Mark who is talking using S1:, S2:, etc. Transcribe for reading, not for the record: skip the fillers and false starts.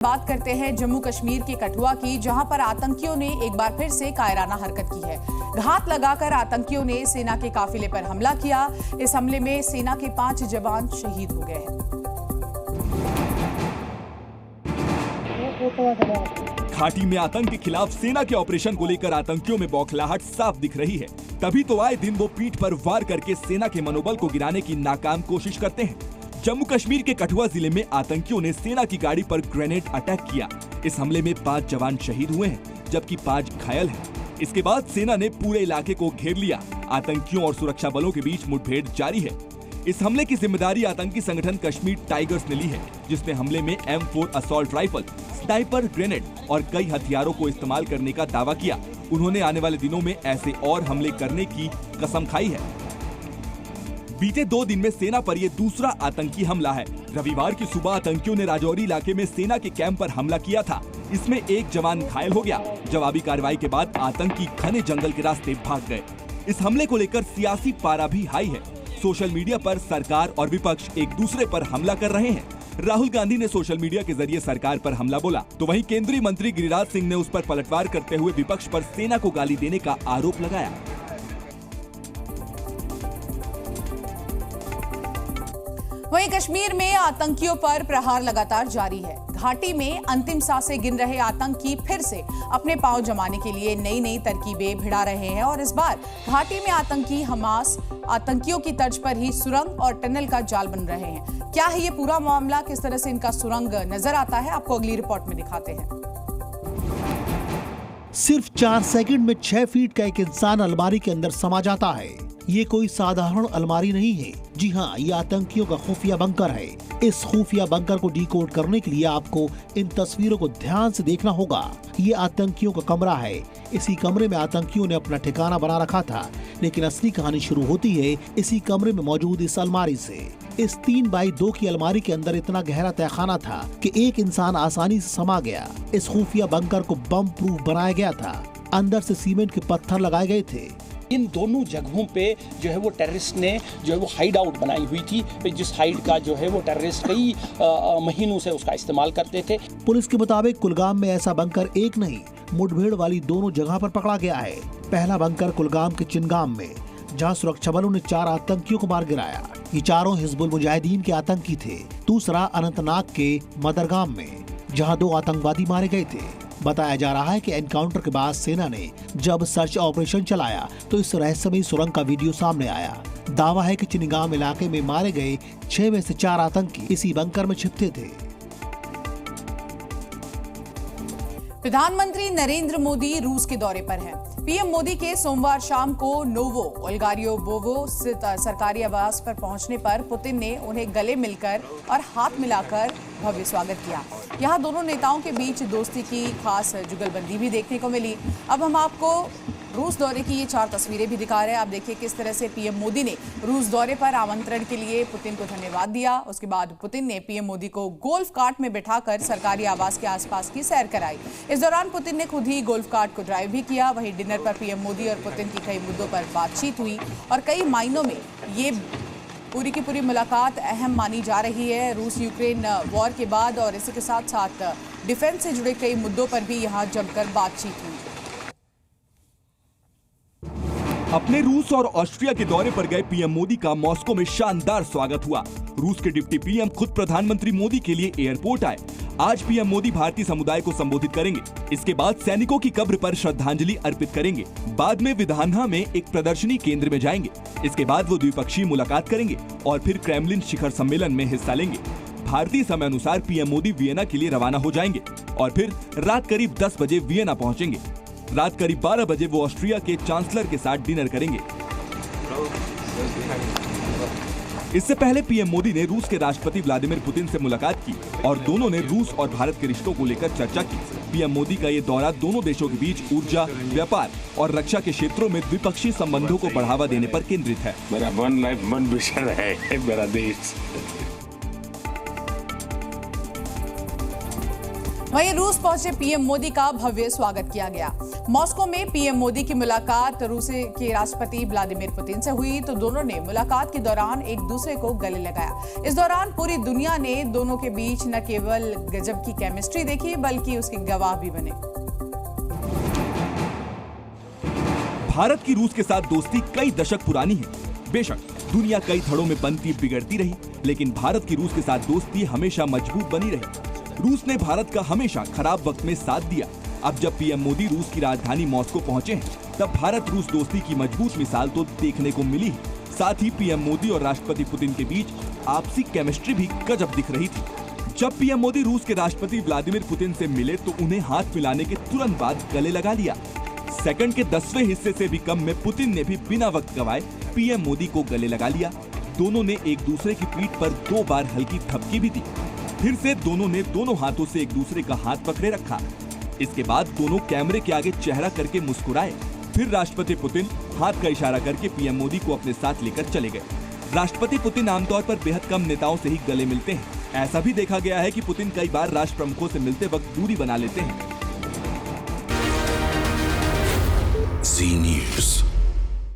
S1: बात करते हैं जम्मू कश्मीर के कठुआ की, जहां पर आतंकियों ने एक बार फिर से कायराना हरकत की है। घात लगाकर आतंकियों ने सेना के काफिले पर हमला किया। इस हमले में सेना के 5 जवान शहीद हो गए हैं।
S2: घाटी में आतंक के खिलाफ सेना के ऑपरेशन को लेकर आतंकियों में बौखलाहट साफ दिख रही है। तभी तो आए दिन वो पीठ पर वार करके सेना के मनोबल को गिराने की नाकाम कोशिश करते हैं। जम्मू कश्मीर के कठुआ जिले में आतंकियों ने सेना की गाड़ी पर ग्रेनेड अटैक किया। इस हमले में 5 जवान शहीद हुए हैं, जबकि 5 घायल हैं। इसके बाद सेना ने पूरे इलाके को घेर लिया। आतंकियों और सुरक्षा बलों के बीच मुठभेड़ जारी है। इस हमले की जिम्मेदारी आतंकी संगठन कश्मीर टाइगर्स ने ली है, जिसने हमले में M4 assault rifle, sniper grenade और कई हथियारों को इस्तेमाल करने का दावा किया। उन्होंने आने वाले दिनों में ऐसे और हमले करने की कसम खाई है। बीते 2 दिन में सेना पर ये दूसरा आतंकी हमला है। रविवार की सुबह आतंकियों ने राजौरी इलाके में सेना के कैंप पर हमला किया था। इसमें एक जवान घायल हो गया। जवाबी कार्रवाई के बाद आतंकी घने जंगल के रास्ते भाग गए। इस हमले को लेकर सियासी पारा भी हाई है। सोशल मीडिया पर सरकार और विपक्ष एक दूसरे पर हमला कर रहे हैं। राहुल गांधी ने सोशल मीडिया के जरिए सरकार पर हमला बोला, तो वहीं केंद्रीय मंत्री गिरिराज सिंह ने उस पर पलटवार करते हुए विपक्ष पर सेना को गाली देने का आरोप लगाया।
S1: वहीं कश्मीर में आतंकियों पर प्रहार लगातार जारी है। घाटी में अंतिम सांसें गिन रहे आतंकी फिर से अपने पांव जमाने के लिए नई नई तरकीबें भिड़ा रहे हैं और इस बार घाटी में आतंकी हमास आतंकियों की तर्ज पर ही सुरंग और टनल का जाल बन रहे हैं। क्या है ये पूरा मामला, किस तरह से इनका सुरंग नजर आता है, आपको अगली रिपोर्ट में दिखाते हैं।
S3: सिर्फ 4 सेकंड में 6 फीट का एक इंसान अलमारी के अंदर समा जाता है। ये कोई साधारण अलमारी नहीं है। जी हाँ, ये आतंकियों का खुफिया बंकर है। इस खुफिया बंकर को डिकोड करने के लिए आपको इन तस्वीरों को ध्यान से देखना होगा। ये आतंकियों का कमरा है। इसी कमरे में आतंकियों ने अपना ठिकाना बना रखा था, लेकिन असली कहानी शुरू होती है इसी कमरे में मौजूद इस अलमारी से। इस 3x2 की अलमारी के अंदर इतना गहरा तहखाना था कि एक इंसान आसानी से समा गया। इस खुफिया बंकर को बम प्रूफ बनाया गया था। अंदर से सीमेंट के पत्थर लगाए गए थे।
S4: इन दोनों जगहों पे जो है वो टेररिस्ट ने जो है वो हाइड आउट बनाई हुई थी, जिस हाइड का जो है वो टेररिस्ट कई महीनों से उसका इस्तेमाल करते थे।
S3: पुलिस के मुताबिक कुलगाम में ऐसा बंकर एक नहीं, मुठभेड़ वाली दोनों जगह पर पकड़ा गया है। पहला बंकर कुलगाम के चिनगाम में, जहां सुरक्षा बलों ने 4 आतंकियों को मार गिराया। ये चारों हिजबुल मुजाहिदीन के आतंकी थे। दूसरा अनंतनाग के मदरगाम में, जहां 2 आतंकवादी मारे गए थे। बताया जा रहा है कि एनकाउंटर के बाद सेना ने जब सर्च ऑपरेशन चलाया तो इस रहस्यमयी सुरंग का वीडियो सामने आया। दावा है कि चिनगाम इलाके में मारे गए 6 में से 4 आतंकी इसी बंकर में छिपते थे।
S1: प्रधानमंत्री नरेंद्र मोदी रूस के दौरे पर हैं। पीएम मोदी के सोमवार शाम को नोवो ओल्गारियोवो स्थित सरकारी आवास पर पहुंचने पर पुतिन ने उन्हें गले मिलकर और हाथ मिलाकर भव्य स्वागत किया। यहां दोनों नेताओं के बीच दोस्ती की खास जुगलबंदी भी देखने को मिली। अब हम आपको रूस दौरे की ये 4 तस्वीरें भी दिखा रहे हैं। आप देखिए किस तरह से पीएम मोदी ने रूस दौरे पर आमंत्रण के लिए पुतिन को धन्यवाद दिया। उसके बाद पुतिन ने पीएम मोदी को गोल्फ कार्ट में बिठाकर सरकारी आवास के आसपास की सैर कराई। इस दौरान पुतिन ने खुद ही गोल्फ कार्ट को ड्राइव भी किया। वहीं डिनर पर पीएम मोदी और पुतिन की कई मुद्दों पर बातचीत हुई और कई मायनों में ये पूरी की पूरी मुलाकात अहम मानी जा रही है रूस यूक्रेन वॉर के बाद, और इसी के साथ साथ डिफेंस से जुड़े कई मुद्दों पर भी यहाँ जमकर बातचीत हुई।
S2: अपने रूस और ऑस्ट्रिया के दौरे पर गए पीएम मोदी का मॉस्को में शानदार स्वागत हुआ। रूस के डिप्टी पीएम खुद प्रधानमंत्री मोदी के लिए एयरपोर्ट आए। आज पीएम मोदी भारतीय समुदाय को संबोधित करेंगे। इसके बाद सैनिकों की कब्र पर श्रद्धांजलि अर्पित करेंगे। बाद में विधानहा में एक प्रदर्शनी केंद्र में जाएंगे। इसके बाद वो द्विपक्षीय मुलाकात करेंगे और फिर क्रेमलिन शिखर सम्मेलन में हिस्सा लेंगे। भारतीय समय अनुसार पीएम मोदी वियना के लिए रवाना हो जाएंगे और फिर रात करीब 10 बजे वियना पहुँचेंगे। रात करीब 12 बजे वो ऑस्ट्रिया के चांसलर के साथ डिनर करेंगे। इससे पहले पीएम मोदी ने रूस के राष्ट्रपति व्लादिमीर पुतिन से मुलाकात की और दोनों ने रूस और भारत के रिश्तों को लेकर चर्चा की। पीएम मोदी का ये दौरा दोनों देशों के बीच ऊर्जा, व्यापार और रक्षा के क्षेत्रों में द्विपक्षीय संबंधों को बढ़ावा देने पर केंद्रित है।
S5: मेरा वन लाइफ वन मिशन है, मेरा देश।
S1: वहीं रूस पहुंचे पीएम मोदी का भव्य स्वागत किया गया। मॉस्को में पीएम मोदी की मुलाकात रूस के राष्ट्रपति व्लादिमीर पुतिन से हुई तो दोनों ने मुलाकात के दौरान एक दूसरे को गले लगाया। इस दौरान पूरी दुनिया ने दोनों के बीच न केवल गजब की केमिस्ट्री देखी बल्कि उसके गवाह भी बने।
S2: भारत की रूस के साथ दोस्ती कई दशक पुरानी है। बेशक दुनिया कई धड़ों में बनती बिगड़ती रही, लेकिन भारत की रूस के साथ दोस्ती हमेशा मजबूत बनी रही। रूस ने भारत का हमेशा खराब वक्त में साथ दिया। अब जब पीएम मोदी रूस की राजधानी मॉस्को पहुंचे हैं, तब भारत रूस दोस्ती की मजबूत मिसाल तो देखने को मिली है। साथ ही पीएम मोदी और राष्ट्रपति पुतिन के बीच आपसी केमिस्ट्री भी गजब दिख रही थी। जब पीएम मोदी रूस के राष्ट्रपति व्लादिमीर पुतिन से मिले तो उन्हें हाथ मिलाने के तुरंत बाद गले लगा लिया। सेकंड के 10वें हिस्से से भी कम में पुतिन ने भी बिना वक्त गवाए पीएम मोदी को गले लगा लिया। दोनों ने एक दूसरे की पीठ पर 2 बार हल्की थपकी भी दी। फिर से दोनों ने दोनों हाथों से एक दूसरे का हाथ पकड़े रखा। इसके बाद दोनों कैमरे के आगे चेहरा करके मुस्कुराए। फिर राष्ट्रपति पुतिन हाथ का इशारा करके पीएम मोदी को अपने साथ लेकर चले गए। राष्ट्रपति पुतिन आमतौर पर बेहद कम नेताओं से ही गले मिलते हैं। ऐसा भी देखा गया है कि पुतिन कई बार राष्ट्र प्रमुखों से मिलते वक्त दूरी बना लेते हैं।
S6: Zee News।